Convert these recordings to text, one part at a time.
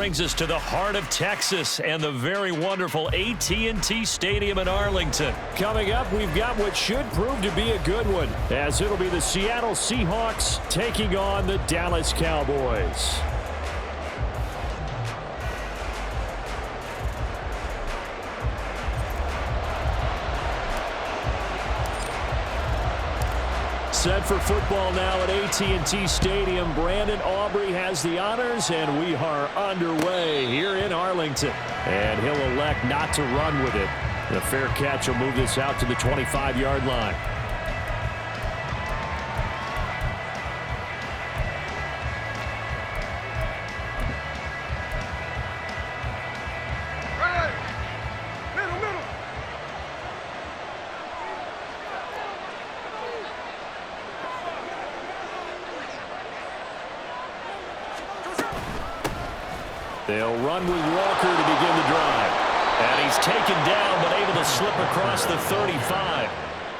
Brings us to the heart of Texas and the very wonderful AT&T Stadium in Arlington. Coming up, we've got what should prove to be a good one, as it'll be the Seattle Seahawks taking on the Dallas Cowboys. Set for football now at AT&T Stadium. Brandon Aubrey has the honors, and we are underway here in Arlington. And he'll elect not to run with it. The fair catch will move this out to the 25-yard line. They'll run with Walker to begin the drive. And he's taken down, but able to slip across the 35.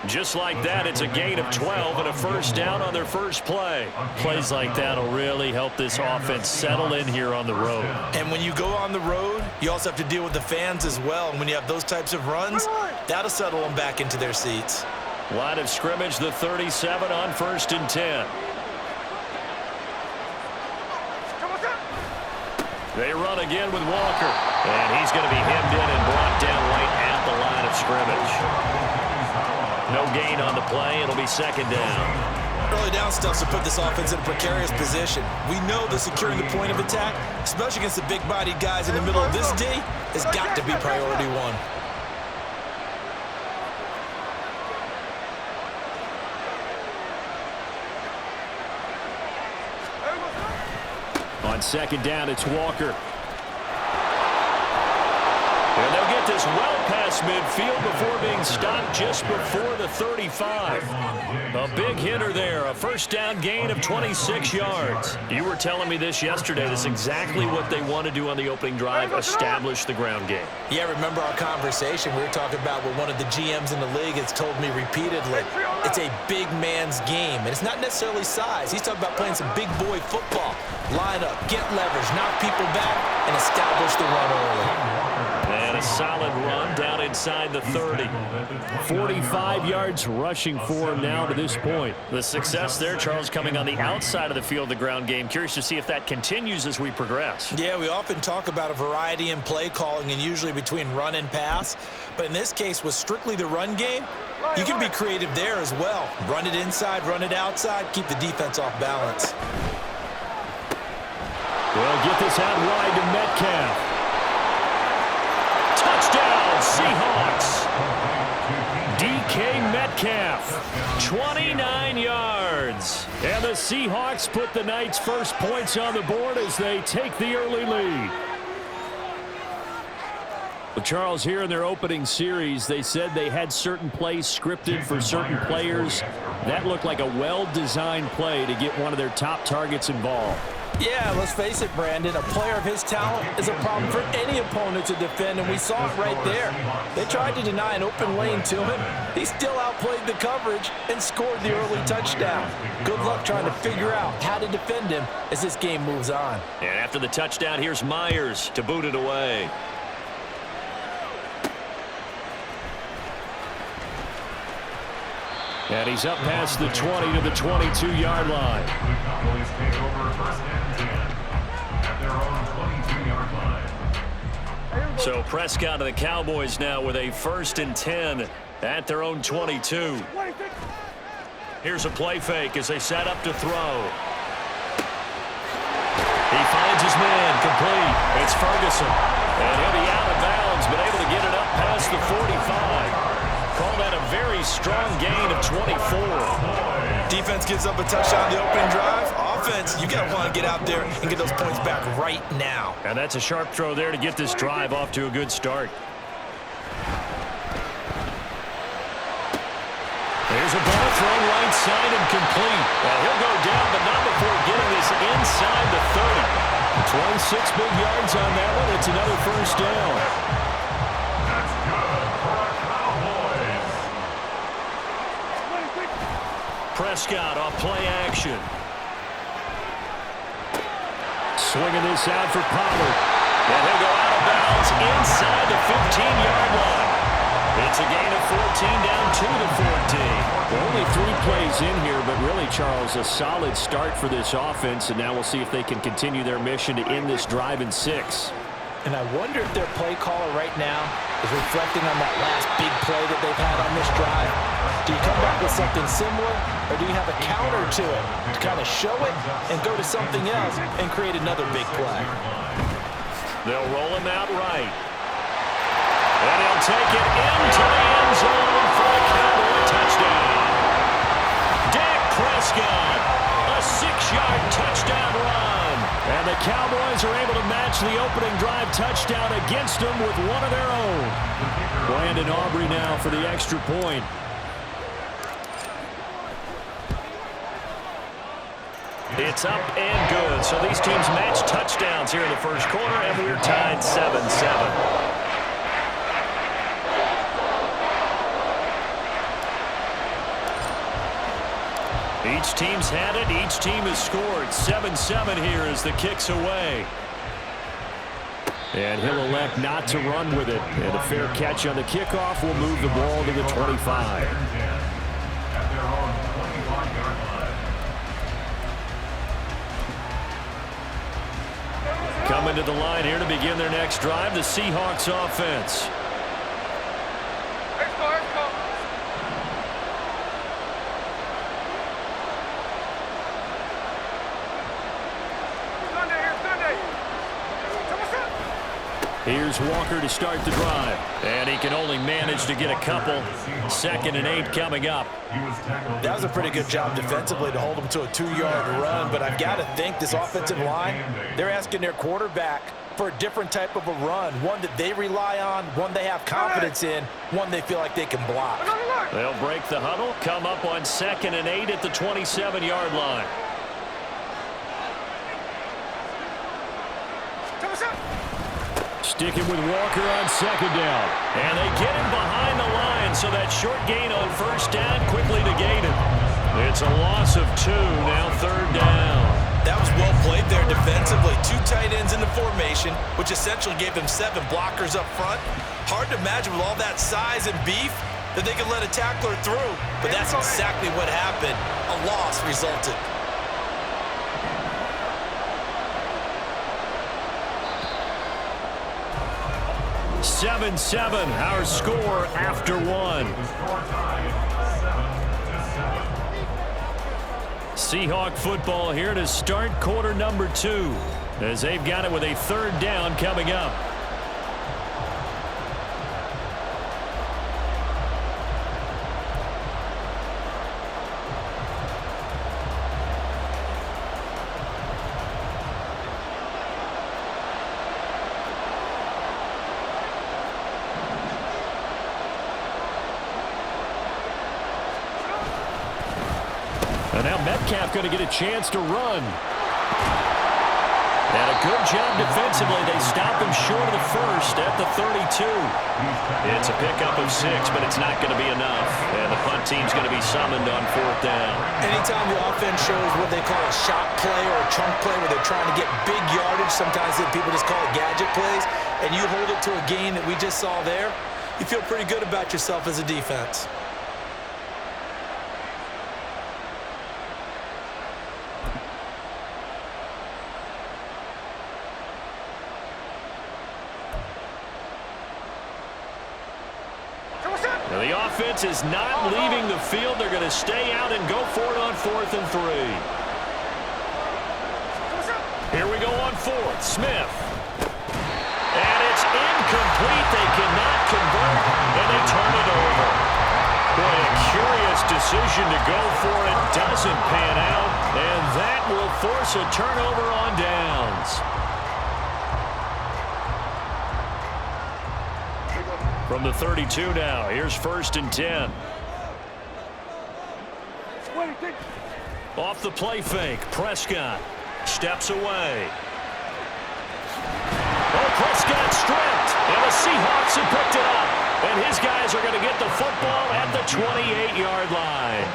Just like that, it's a gain of 12 and a first down on their first play. Plays like that will really help this offense settle in here on the road. And when you go on the road, you also have to deal with the fans as well. And when you have those types of runs, that'll settle them back into their seats. Line of scrimmage, the 37 on 1st and 10. They run again with Walker. And he's going to be hemmed in and brought down right at the line of scrimmage. No gain on the play. It'll be second down. Early down stuff to put this offense in a precarious position. We know that securing the point of attack, especially against the big-bodied guys in the middle of this D, has got to be priority one. On second down, it's Walker. And they'll get this well past midfield before being stopped just before the 35. A big hitter there, a first down gain of 26 yards. You were telling me this yesterday. This is exactly what they want to do on the opening drive, establish the ground game. Yeah, remember our conversation. We were talking about what one of the GMs in the league has told me repeatedly. It's a big man's game, and it's not necessarily size. He's talking about playing some big boy football. Line up, get leverage, knock people back, and establish the run early. And a solid run down inside the 30. 45 yards rushing for him now to this point. The success there, Charles, coming on the outside of the field, the ground game. Curious to see if that continues as we progress. Yeah, we often talk about a variety in play calling and usually between run and pass. But in this case, with strictly the run game, you can be creative there as well. Run it inside, run it outside, keep the defense off balance. Well, get this out wide to Metcalf. Touchdown, Seahawks. DK Metcalf, 29 yards. And the Seahawks put the night's first points on the board as they take the early lead. Well, Charles, here in their opening series, they said they had certain plays scripted for certain players. That looked like a well-designed play to get one of their top targets involved. Yeah, let's face it, Brandon. A player of his talent is a problem for any opponent to defend, and we saw it right there. They tried to deny an open lane to him. He still outplayed the coverage and scored the early touchdown. Good luck trying to figure out how to defend him as this game moves on. And after the touchdown, here's Myers to boot it away. And he's up past the 20 to the 22-yard line. Cowboys take over 1st and 10 at their own 22-yard line. So Prescott of the Cowboys now with a 1st and 10 at their own 22. Here's a play fake as they set up to throw. He finds his man complete. It's Ferguson. And he'll be out of bounds, but able to get it up past the 45. Call that a very strong gain of 24. Defense gives up a touchdown the opening drive. Offense, you got to want to get out there and get those points back right now. And that's a sharp throw there to get this drive off to a good start. There's a ball thrown right side and complete. Well, he'll go down, but not before getting this inside the 30. 26 big yards on that one. It's another first down. Prescott off play action. Swinging this out for Pollard. And he'll go out of bounds inside the 15-yard line. It's a gain of 14 down to the 14. Well, only 3 plays in here, but really, Charles, a solid start for this offense, and now we'll see if they can continue their mission to end this drive in 6. And I wonder if their play caller right now is reflecting on that last big play that they've had on this drive. Do you come back with something similar, or do you have a counter to it to kind of show it and go to something else and create another big play? They'll roll him out right. And he'll take it into the end zone for a Cowboy touchdown. Dak Prescott, a 6-yard touchdown run. And the Cowboys are able to match the opening drive touchdown against them with one of their own. Brandon Aubrey now for the extra point. It's up and good. So these teams match touchdowns here in the first quarter, and we're tied 7-7. Each team's had it. Each team has scored. 7-7 here as the kick's away. And he'll elect not to run with it. And a fair catch on the kickoff will move the ball to the 25. At their own 25-yard line. Coming to the line here to begin their next drive, the Seahawks offense. Here's Walker to start the drive. And he can only manage to get a couple. 2nd and 8 coming up. That was a pretty good job defensively to hold them to a 2-yard run, but I've got to think this offensive line, they're asking their quarterback for a different type of a run, one that they rely on, one they have confidence in, one they feel like they can block. They'll break the huddle, come up on 2nd and 8 at the 27-yard line. Sticking with Walker on 2nd down. And they get him behind the line, so that short gain on 1st down quickly negated. It's a loss of 2, now 3rd down. That was well played there defensively. 2 tight ends in the formation, which essentially gave them 7 blockers up front. Hard to imagine with all that size and beef that they could let a tackler through, but that's exactly what happened. A loss resulted. 7-7, our score after 1. Seahawk football here to start quarter number 2, as they've got it with a 3rd down coming up. And now Metcalf going to get a chance to run. And a good job defensively. They stop him short of the 1st at the 32. It's a pickup of 6, but it's not going to be enough. And the punt team's going to be summoned on 4th down. Anytime the offense shows what they call a shot play or a chunk play where they're trying to get big yardage, sometimes people just call it gadget plays, and you hold it to a gain that we just saw there, you feel pretty good about yourself as a defense. The offense is not leaving the field. They're going to stay out and go for it on 4th and 3. Here we go on 4th. Smith. And it's incomplete. They cannot convert, and they turn it over. Boy, a curious decision to go for it. Doesn't pan out, and that will force a turnover on downs. From the 32 now, here's 1st and 10. Off the play fake, Prescott steps away. Oh, Prescott stripped, and the Seahawks have picked it up. And his guys are going to get the football at the 28-yard line.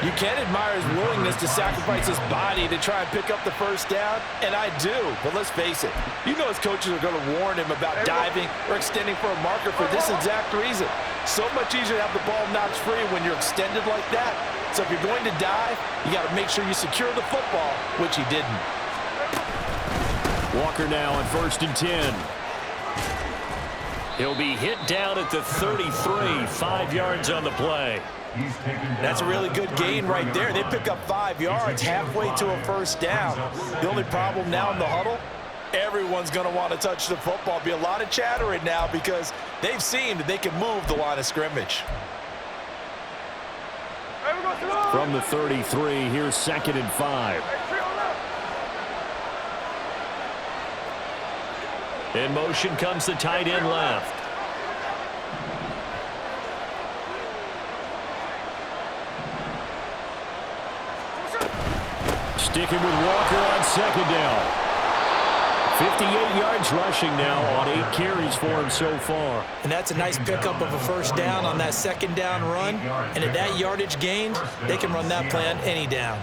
You can admire his willingness to sacrifice his body to try and pick up the first down, and I do. But let's face it, you know his coaches are going to warn him about diving or extending for a marker for this exact reason. So much easier to have the ball knocked free when you're extended like that. So if you're going to dive, you got to make sure you secure the football, which he didn't. Walker now on 1st and 10. He'll be hit down at the 33, 5 yards on the play. That's a really good gain right there. They pick up 5 yards halfway to a first down. The only problem now in the huddle, everyone's going to want to touch the football. Be a lot of chattering now because they've seen that they can move the line of scrimmage. From the 33, here's 2nd and 5. In motion comes the tight end left. Sticking with Walker on 2nd down. 58 yards rushing now on 8 carries for him so far. And that's a nice pickup of a first down on that 2nd down run. And at that yardage gained, they can run that play on any down.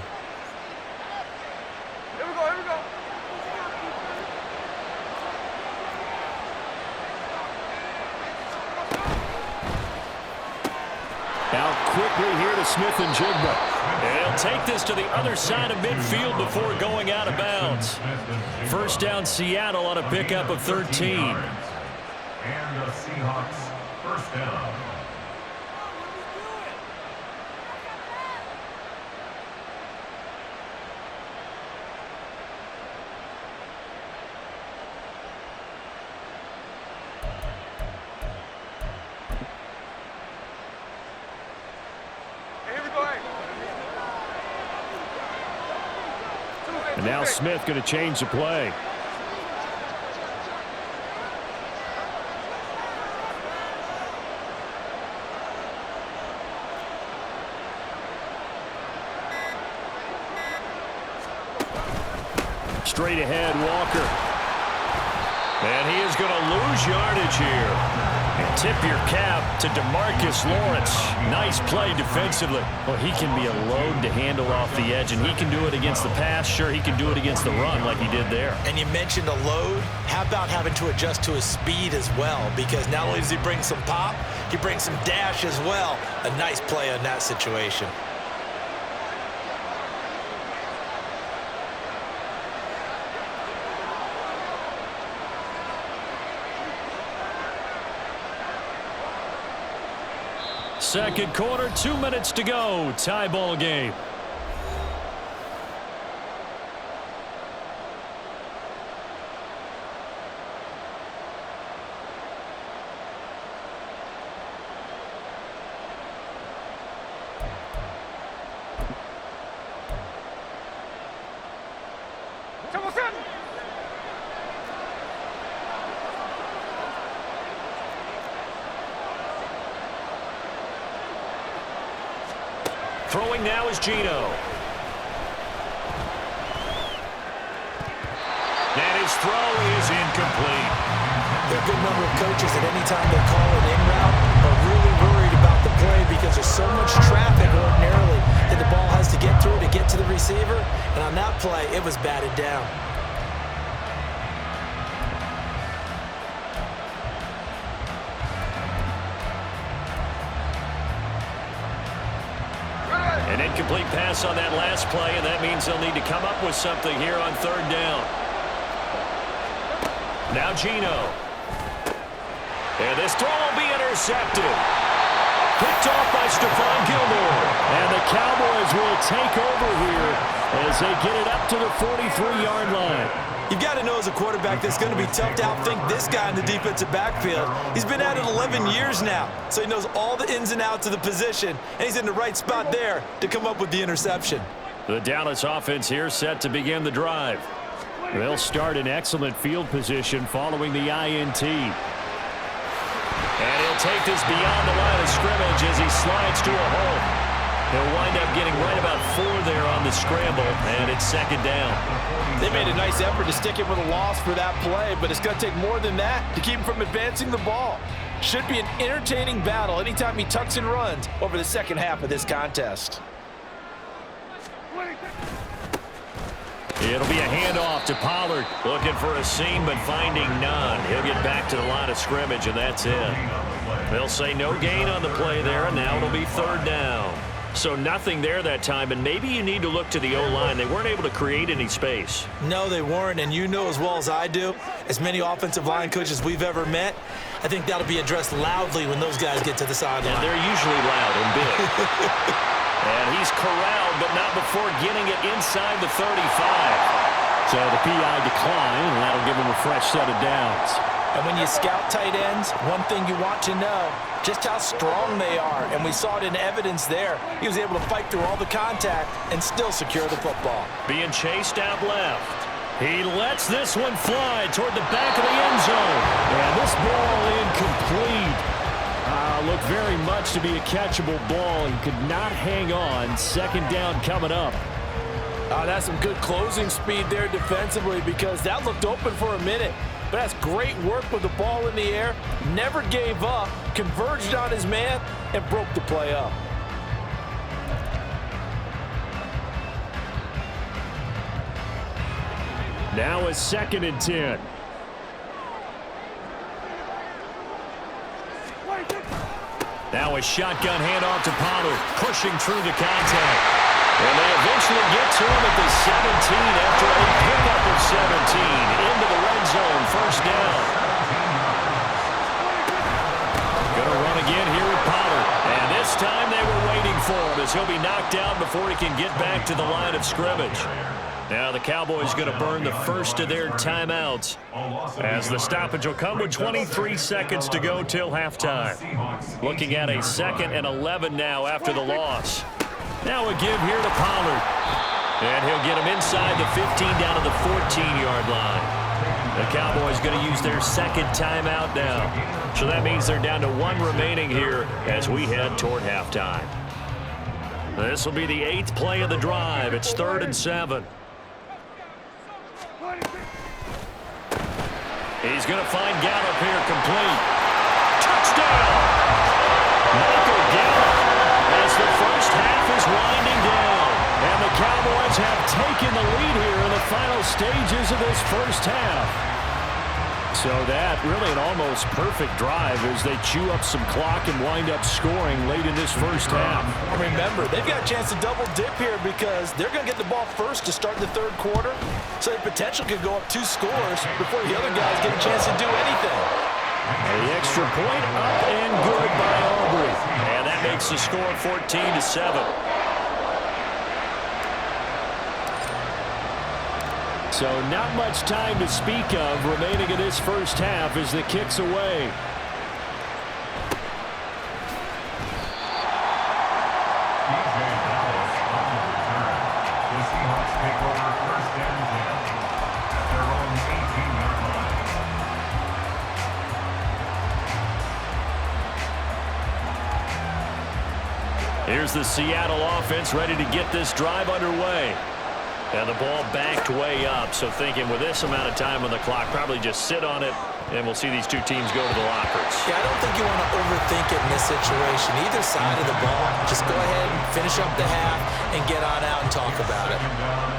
Here we go, here we go. Out quickly here to Smith and Jigba. And he'll take this to the other side of midfield before going out of bounds. First down, Seattle on a pickup of 13. And the Seahawks first down. And now Smith going to change the play. Straight ahead, Walker. And he is going to lose yardage here. And tip your cap to DeMarcus Lawrence. Nice play defensively. Well, he can be a load to handle off the edge, and he can do it against the pass. Sure, he can do it against the run like he did there. And you mentioned a load. How about having to adjust to his speed as well? Because not only does he bring some pop, he brings some dash as well. A nice play on that situation. Second quarter, 2 minutes to go. Tie ball game. Throwing now is Gino. And his throw is incomplete. There are a good number of coaches that any time they call an in route are really worried about the play because there's so much traffic ordinarily that the ball has to get through to get to the receiver. And on that play, it was batted down. An incomplete pass on that last play, and that means they'll need to come up with something here on 3rd down. Now Gino. And this throw will be intercepted. Picked off by Stephon Gilmore. And the Cowboys will take over here as they get it up to the 43-yard line. You've got to know as a quarterback that's going to be tough to outthink this guy in the defensive backfield. He's been at it 11 years now, so he knows all the ins and outs of the position, and he's in the right spot there to come up with the interception. The Dallas offense here set to begin the drive. They'll start in excellent field position following the INT. And he'll take this beyond the line of scrimmage as he slides to a hole. He'll wind up getting right about 4 there on the scramble, and it's 2nd down. They made a nice effort to stick him with a loss for that play, but it's going to take more than that to keep him from advancing the ball. Should be an entertaining battle anytime he tucks and runs over the second half of this contest. It'll be a handoff to Pollard. Looking for a seam, but finding none. He'll get back to the line of scrimmage, and that's it. They'll say no gain on the play there, and now it'll be third down. So nothing there that time, and maybe you need to look to the O-line. They weren't able to create any space. No, they weren't, and you know as well as I do, as many offensive line coaches we've ever met, I think that'll be addressed loudly when those guys get to the sideline. And they're usually loud and big. And he's corralled, but not before getting it inside the 35. So the PI decline, and that'll give him a fresh set of downs. And when you scout tight ends, one thing you want to know, just how strong they are. And we saw it in evidence there. He was able to fight through all the contact and still secure the football. Being chased out left. He lets this one fly toward the back of the end zone. And this ball incomplete. Looked very much to be a catchable ball. He could not hang on. Second down coming up. That's some good closing speed there defensively, because that looked open for a minute. But that's great work with the ball in the air. Never gave up, converged on his man, and broke the play up. Now a 2nd and 10. Now a shotgun handoff to Pollard, pushing through the contact. And they eventually get to him at the 17 after a pickup of 17 into the red zone. First down. Going to run again here with Pollard. And this time they were waiting for him as he'll be knocked out before he can get back to the line of scrimmage. Now the Cowboys going to burn the first of their timeouts as the stoppage will come with 23 seconds to go till halftime. Looking at a 2nd and 11 now after the loss. Now a give here to Pollard. And he'll get him inside the 15 down to the 14-yard line. The Cowboys going to use their 2nd timeout now. So that means they're down to 1 remaining here as we head toward halftime. This will be the 8th play of the drive. It's 3rd and 7. He's going to find Gallup here complete. Touchdown! Michael Gallup as the first half is winding down. And the Cowboys have taken the lead here in the final stages of this first half. So that really an almost perfect drive as they chew up some clock and wind up scoring late in this first half. Remember, they've got a chance to double dip here because they're going to get the ball first to start the 3rd quarter. So they potentially could go up 2 scores before the other guys get a chance to do anything. The extra point up and good by Aubrey. And that makes the score 14-7. So not much time to speak of remaining in this first half as the kick's away. The Seahawks take over 1st and 10 at their own 18-yard line. Here's the Seattle offense ready to get this drive underway. And the ball backed way up, so thinking with this amount of time on the clock, probably just sit on it, and we'll see these 2 teams go to the lockers. Yeah, I don't think you want to overthink it in this situation. Either side of the ball, just go ahead and finish up the half and get on out and talk about it.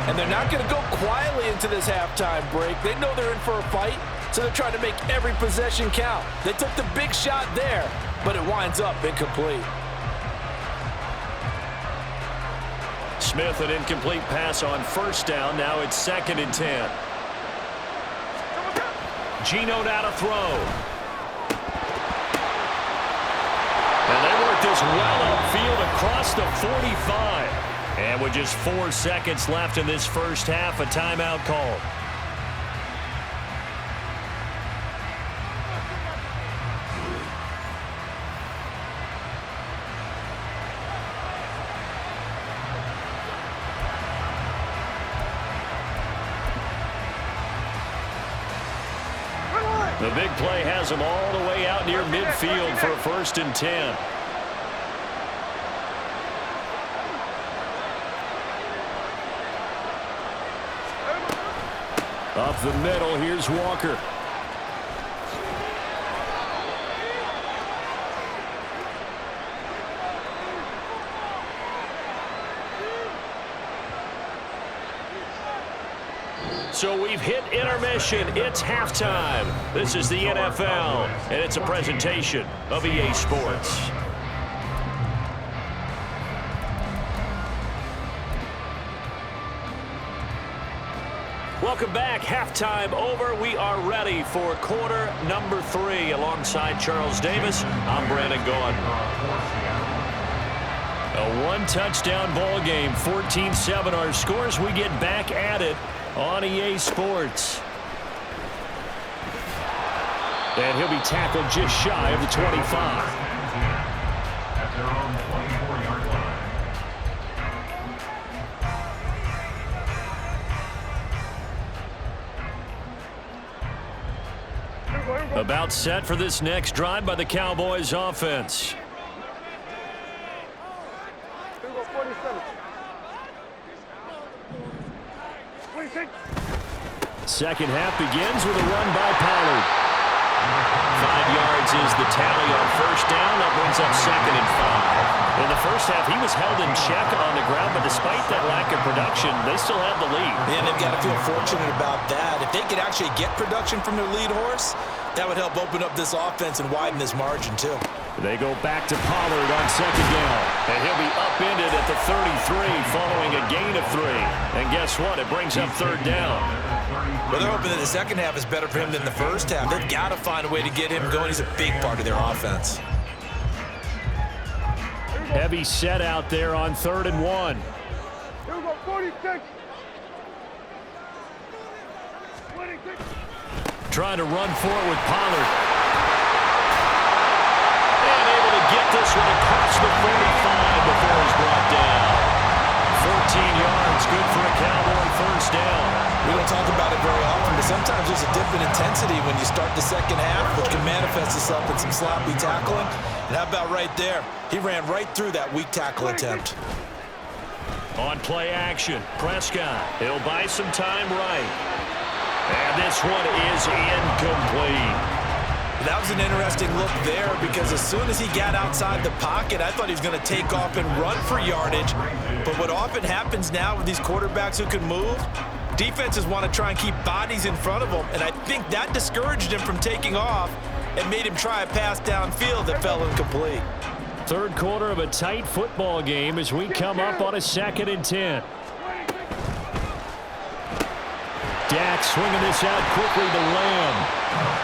And they're not going to go quietly into this halftime break. They know they're in for a fight, so they're trying to make every possession count. They took the big shot there, but it winds up incomplete. Smith, an incomplete pass on first down. Now it's 2nd and 10. Geno now to throw. And they work this well upfield across the 45. And with just 4 seconds left in this first half, a timeout called. The big play has him all the way out near midfield for a 1st and 10. Up the middle, here's Walker. So we've hit intermission. It's halftime. This is the NFL, and it's a presentation of EA Sports. Welcome back. Halftime over. We are ready for quarter number 3. Alongside Charles Davis, I'm Brandon Gaudin. A one-touchdown ball game, 14-7 our scores. We get back at it on EA Sports. And he'll be tackled just shy of the 25. At their own 24-yard line. About set for this next drive by the Cowboys offense. Second half begins with a run by Pollard. 5 yards is the tally on first down. That brings up 2nd and 5. In the first half, he was held in check on the ground, but despite that lack of production, they still have the lead. And they've got to feel fortunate about that. If they could actually get production from their lead horse, that would help open up this offense and widen this margin, too. They go back to Pollard on 2nd down. And he'll be upended at the 33 following a gain of 3. And guess what? It brings up 3rd down. Well, they're hoping that the second half is better for him than the first half. They've got to find a way to get him going. He's a big part of their offense. Heavy set out there on 3rd and 1. Here we go, 46. Trying to run for it with Pollard. And able to get this one across the 45 before he's brought down. 14 yards, good for a Cowboy first down. We don't talk about it very often, but sometimes there's a dip in intensity when you start the second half, which can manifest itself in some sloppy tackling. And how about right there? He ran right through that weak tackle attempt. On play action, Prescott. He'll buy some time right. And this one is incomplete. That was an interesting look there because as soon as he got outside the pocket, I thought he was going to take off and run for yardage. But what often happens now with these quarterbacks who can move, defenses want to try and keep bodies in front of them, and I think that discouraged him from taking off and made him try a pass downfield that fell incomplete. Third quarter of a tight football game as we come up on a 2nd and 10. Dak swinging this out quickly to Lamb.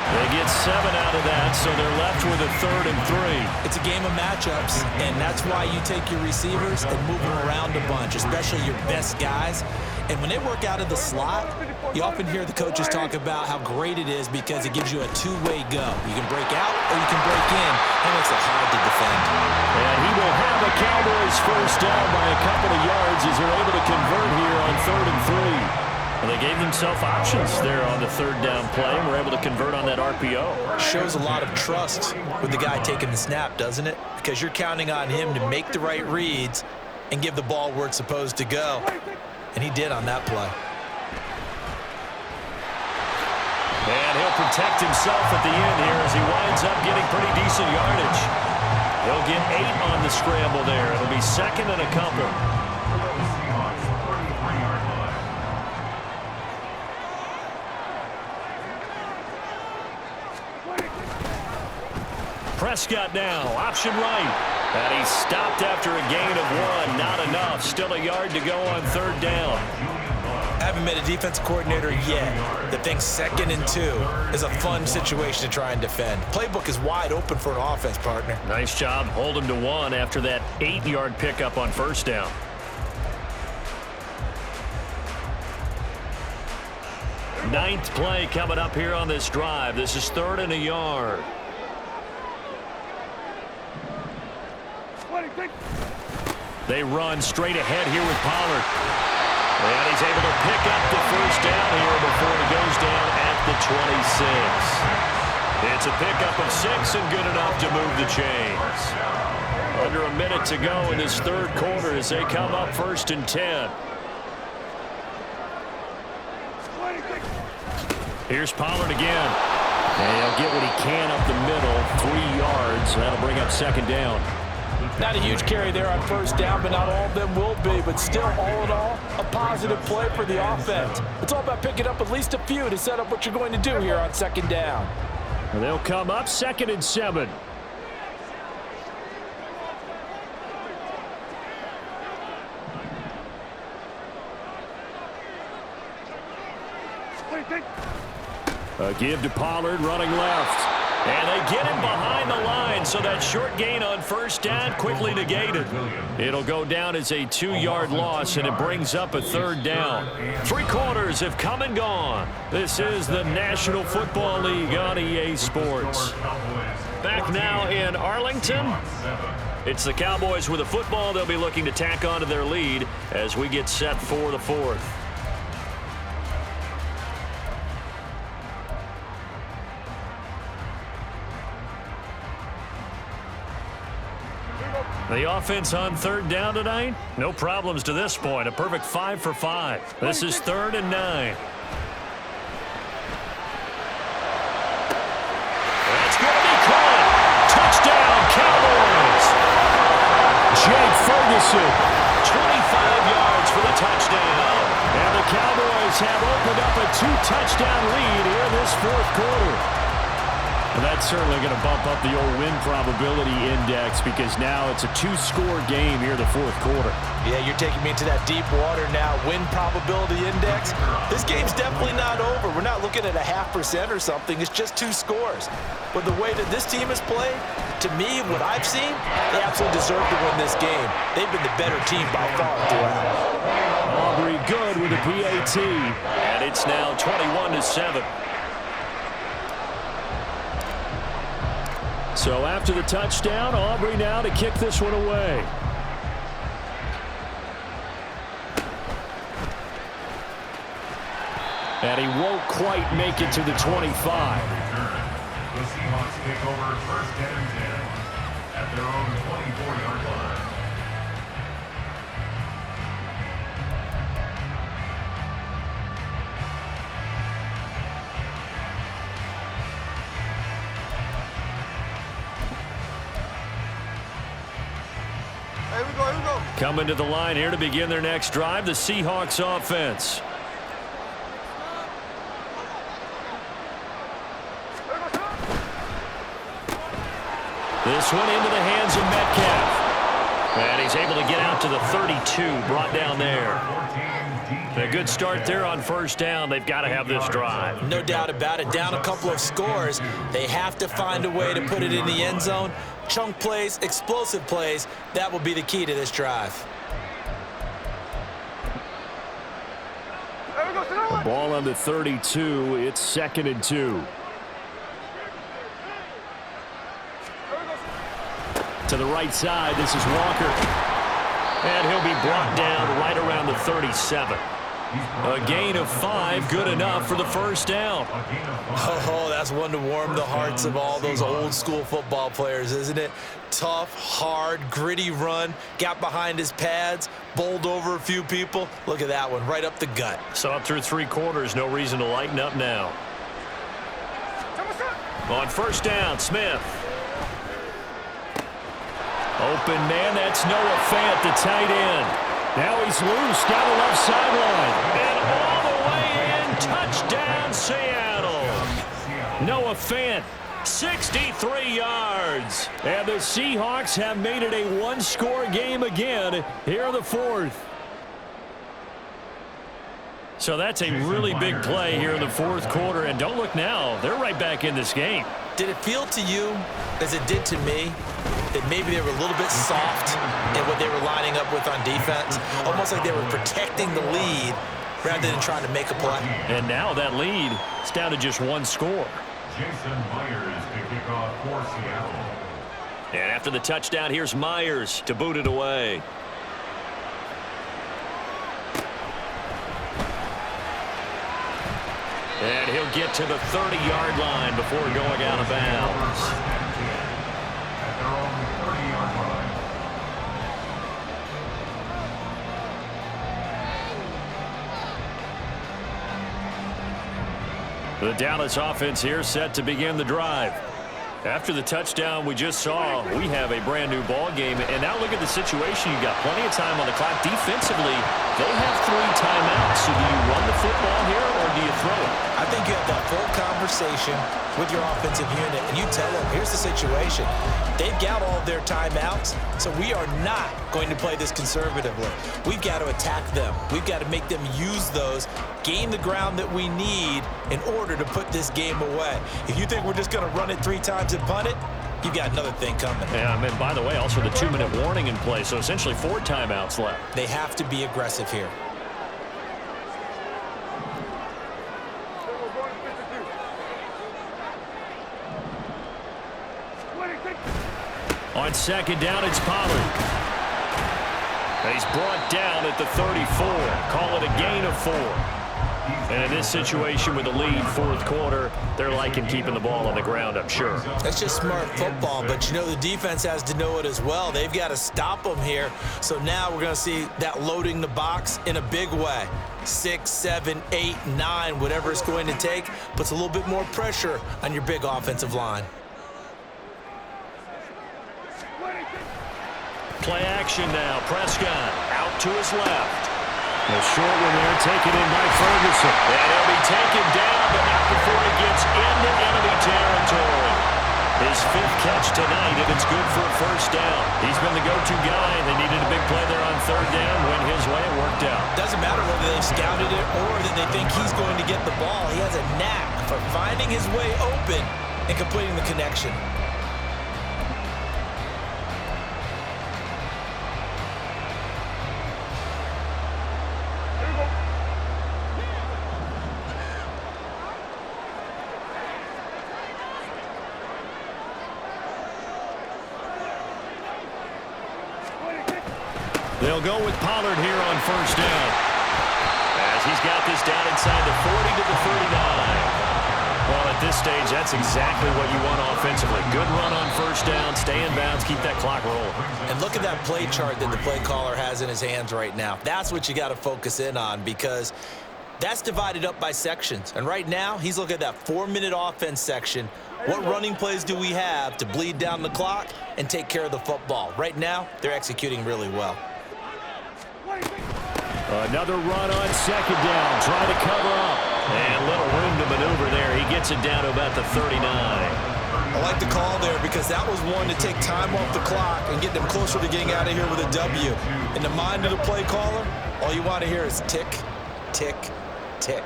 They get 7 out of that, so they're left with a 3rd and 3. It's a game of matchups, and that's why you take your receivers and move them around a bunch, especially your best guys. And when they work out of the slot, you often hear the coaches talk about how great it is because it gives you a two-way go. You can break out or you can break in. That makes it hard to defend. And he will have a Cowboys first down by a couple of yards as they're able to convert here on 3rd and 3. Well, they gave themselves options there on the 3rd down play and were able to convert on that RPO. Shows a lot of trust with the guy taking the snap, doesn't it? Because you're counting on him to make the right reads and give the ball where it's supposed to go. And he did on that play. And he'll protect himself at the end here as he winds up getting pretty decent yardage. He'll get 8 on the scramble there. It'll be 2nd and a couple. Prescott now, option right. And he's stopped after a gain of 1. Not enough. Still a yard to go on 3rd down. Haven't met a defensive coordinator yet that thinks 2nd and 2 is a fun situation to try and defend. Playbook is wide open for an offense, partner. Nice job. Hold him to 1 after that 8-yard pickup on first down. Ninth play coming up here on this drive. This is 3rd and a yard. They run straight ahead here with Pollard. And he's able to pick up the first down here before he goes down at the 26. It's a pickup of 6 and good enough to move the chains. Under a minute to go in this 3rd quarter as they come up 1st and 10. Here's Pollard again. And he'll get what he can up the middle, 3 yards. That'll bring up 2nd down. Not a huge carry there on first down, but not all of them will be. But still, all in all, a positive play for the offense. It's all about picking up at least a few to set up what you're going to do here on second down. And they'll come up 2nd and 7. A give to Pollard, running left. And they get him behind the line, so that short gain on first down quickly negated. It'll go down as a 2-yard loss, and it brings up a 3rd down. 3 quarters have come and gone. This is the National Football League on EA Sports. Back now in Arlington. It's the Cowboys with the football. They'll be looking to tack onto their lead as we get set for the 4th. The offense on 3rd down tonight, no problems to this point. A perfect 5 for 5. This is 3rd and 9. That's going to be caught. Touchdown, Cowboys. Jake Ferguson. 25 yards for the touchdown. And the Cowboys have opened up a 2-touchdown lead here in this 4th quarter. And that's certainly going to bump up the old win probability index because now it's a 2-score game here in the 4th quarter. Yeah, you're taking me into that deep water now. Win probability index. This game's definitely not over. We're not looking at a 0.5% or something. It's just 2 scores. But the way that this team has played, to me, what I've seen, they absolutely deserve to win this game. They've been the better team by far throughout. Aubrey good with a PAT. And it's now 21-7. So after the touchdown, Aubrey now to kick this one away. And he won't quite make it to the 25. The Seahawks take over 1st and 10 at their own 24-yard line. Coming to the line here to begin their next drive, the Seahawks offense. This one into the hands of Metcalf. And he's able to get out to the 32, brought down there. A good start there on first down. They've got to have this drive. No doubt about it. Down a couple of scores. They have to find a way to put it in the end zone. Chunk plays, explosive plays. That will be the key to this drive. A ball on the 32. It's 2nd and 2. To the right side, this is Walker. And he'll be brought down right around the 37. A gain of 5, good enough for the first down. Oh, that's one to warm the hearts of all those old school football players, isn't it? Tough, hard, gritty run, got behind his pads, bowled over a few people. Look at that one, right up the gut. So up through 3 quarters, no reason to lighten up now. On first down, Smith. Open man, that's Noah Fant, the tight end. Now he's loose down the left sideline. And all the way in, touchdown Seattle. Noah Fant, 63 yards. And the Seahawks have made it a 1-score game again here in the 4th. So that's a really big play here in the 4th quarter. And don't look now, they're right back in this game. Did it feel to you, as it did to me, that maybe they were a little bit soft in what they were lining up with on defense? Almost like they were protecting the lead rather than trying to make a play. And now that lead is down to just 1 score. Jason Myers to kick off for Seattle. And after the touchdown, here's Myers to boot it away. And he'll get to the 30-yard line before going out of bounds. At their own 30-yard line. The Dallas offense here set to begin the drive. After the touchdown we just saw, we have a brand new ball game. And now look at the situation. You got plenty of time on the clock. Defensively, they have 3 timeouts. So do you run the football here or do you throw it? I think you have that full conversation with your offensive unit, and you tell them, here's the situation. They've got all of their timeouts, so we are not going to play this conservatively. We've got to attack them. We've got to make them use those, gain the ground that we need in order to put this game away. If you think we're just going to run it 3 times and punt it, you've got another thing coming. Yeah, and by the way, also the 2-minute warning in play, so essentially 4 timeouts left. They have to be aggressive here. On second down, it's Pollard. He's brought down at the 34. Call it a gain of 4. And in this situation with the lead, fourth quarter, they're liking keeping the ball on the ground, I'm sure. That's just smart football, but you know the defense has to know it as well. They've got to stop them here. So now we're going to see that loading the box in a big way. 6, 7, 8, 9, whatever it's going to take, puts a little bit more pressure on your big offensive line. Play action now. Prescott out to his left. A short one there, taken in by Ferguson. And he'll be taken down, but not before he gets into enemy territory. His 5th catch tonight, and it's good for a first down. He's been the go-to guy. They needed a big play there on 3rd down. Went his way, it worked out. Doesn't matter whether they've scouted it or that they think he's going to get the ball. He has a knack for finding his way open and completing the connection. They'll go with Pollard here on first down. As he's got this down inside the 40 to the 39. Well, at this stage, that's exactly what you want offensively. Good run on first down, stay in bounds, keep that clock rolling. And look at that play chart that the play caller has in his hands right now. That's what you got to focus in on because that's divided up by sections. And right now, he's looking at that 4-minute offense section. What running plays do we have to bleed down the clock and take care of the football? Right now, they're executing really well. Another run on second down, trying to cover up. And little room to maneuver there. He gets it down to about the 39. I like the call there because that was one to take time off the clock and get them closer to getting out of here with a W. In the mind of the play caller, all you want to hear is tick, tick, tick.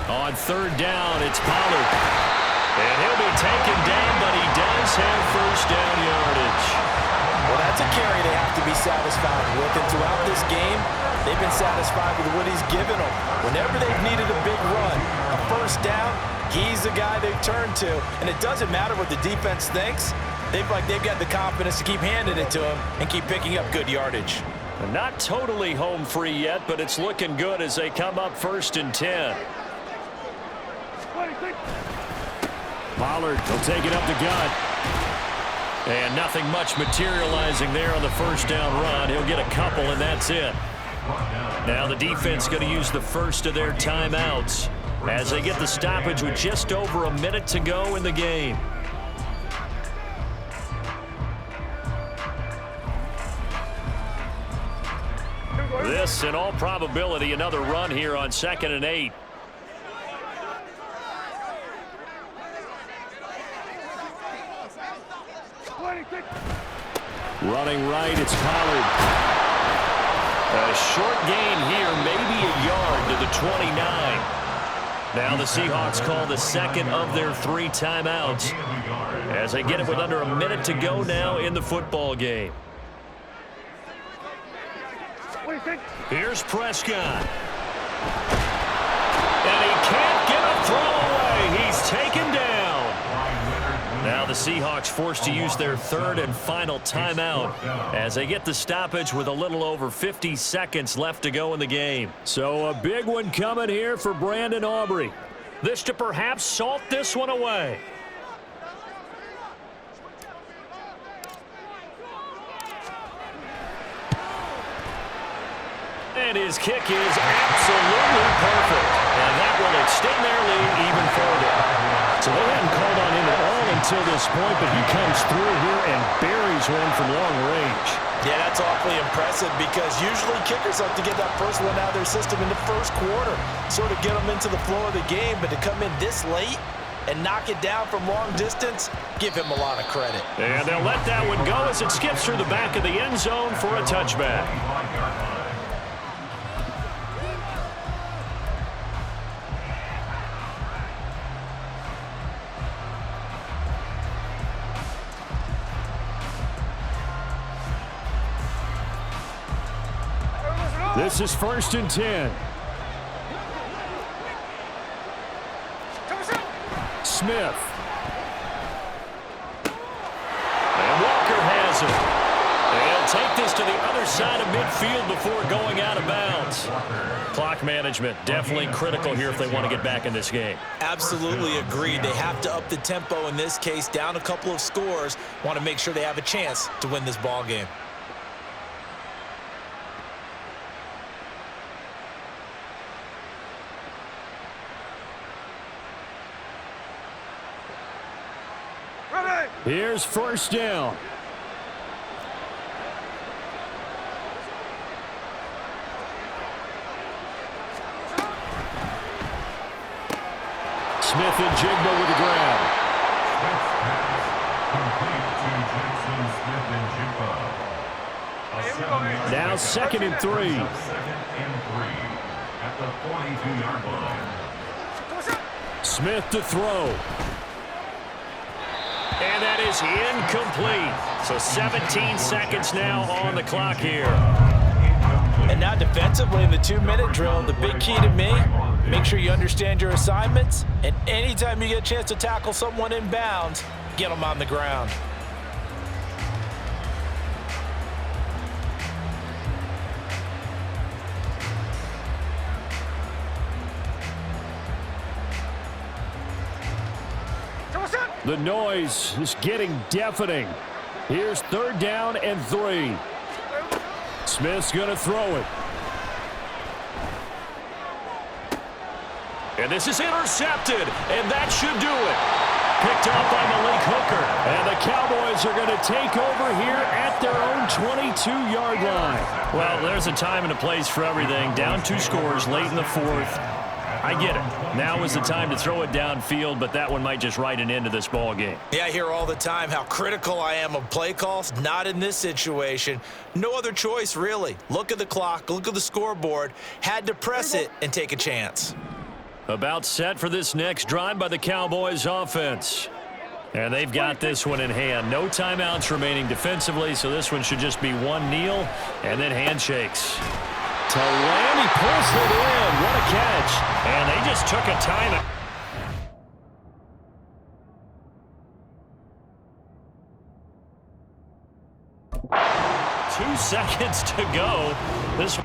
On 3rd down, it's Pollard. And he'll be taken down, but he does have first down yardage. Well, that's a carry they have to be satisfied with. And throughout this game, they've been satisfied with what he's given them. Whenever they've needed a big run, a first down, he's the guy they've turned to. And it doesn't matter what the defense thinks. They've got the confidence to keep handing it to him and keep picking up good yardage. Not totally home free yet, but it's looking good as they come up 1st and 10. Pollard will take it up the gut. And nothing much materializing there on the first down run. He'll get a couple, and that's it. Now the defense going to use the first of their timeouts as they get the stoppage with just over a minute to go in the game. This, in all probability, another run here on 2nd and 8. Running right, it's Pollard. A short gain here, maybe a yard to the 29. Now the Seahawks call the 2nd of their 3 timeouts as they get it with under a minute to go now in the football game. Here's Prescott. And he can't get a throw away. He's taken down. Now the Seahawks forced to use their 3rd and final timeout as they get the stoppage with a little over 50 seconds left to go in the game. So a big one coming here for Brandon Aubrey. This to perhaps salt this one away. And his kick is absolutely perfect. And that will extend their until this point, but he comes through here and buries one from long range. Yeah, that's awfully impressive because usually kickers like to get that first one out of their system in the first quarter, sort of get them into the flow of the game, but to come in this late and knock it down from long distance, give him a lot of credit. And they'll let that one go as it skips through the back of the end zone for a touchback. This is 1st and 10. Smith. And Walker has it. They'll take this to the other side of midfield before going out of bounds. Clock management, definitely critical here if they want to get back in this game. Absolutely agreed. They have to up the tempo in this case, down a couple of scores. Want to make sure they have a chance to win this ball game. Here's 1st down. Smith and Jigba with the grab. Now 2nd and 3. At the 42-yard line. Smith to throw. And that is incomplete. So 17 seconds now on the clock here. And now defensively in the 2-minute drill, the big key to me, make sure you understand your assignments, and anytime you get a chance to tackle someone in bounds, get them on the ground. The noise is getting deafening. Here's 3rd down and 3. Smith's going to throw it. And this is intercepted, and that should do it. Picked up by Malik Hooker. And the Cowboys are going to take over here at their own 22-yard line. Well, there's a time and a place for everything. Down 2 scores late in the 4th. I get it. Now is the time to throw it downfield, but that one might just write an end to this ball game. Yeah, I hear all the time how critical I am of play calls. Not in this situation. No other choice, really. Look at the clock, look at the scoreboard. Had to press it and take a chance. About set for this next drive by the Cowboys offense. And they've got this one in hand. No timeouts remaining defensively, so this one should just be one kneel and then handshakes. To land, he pulls it in. What a catch. And they just took a timeout. 2 seconds to go. This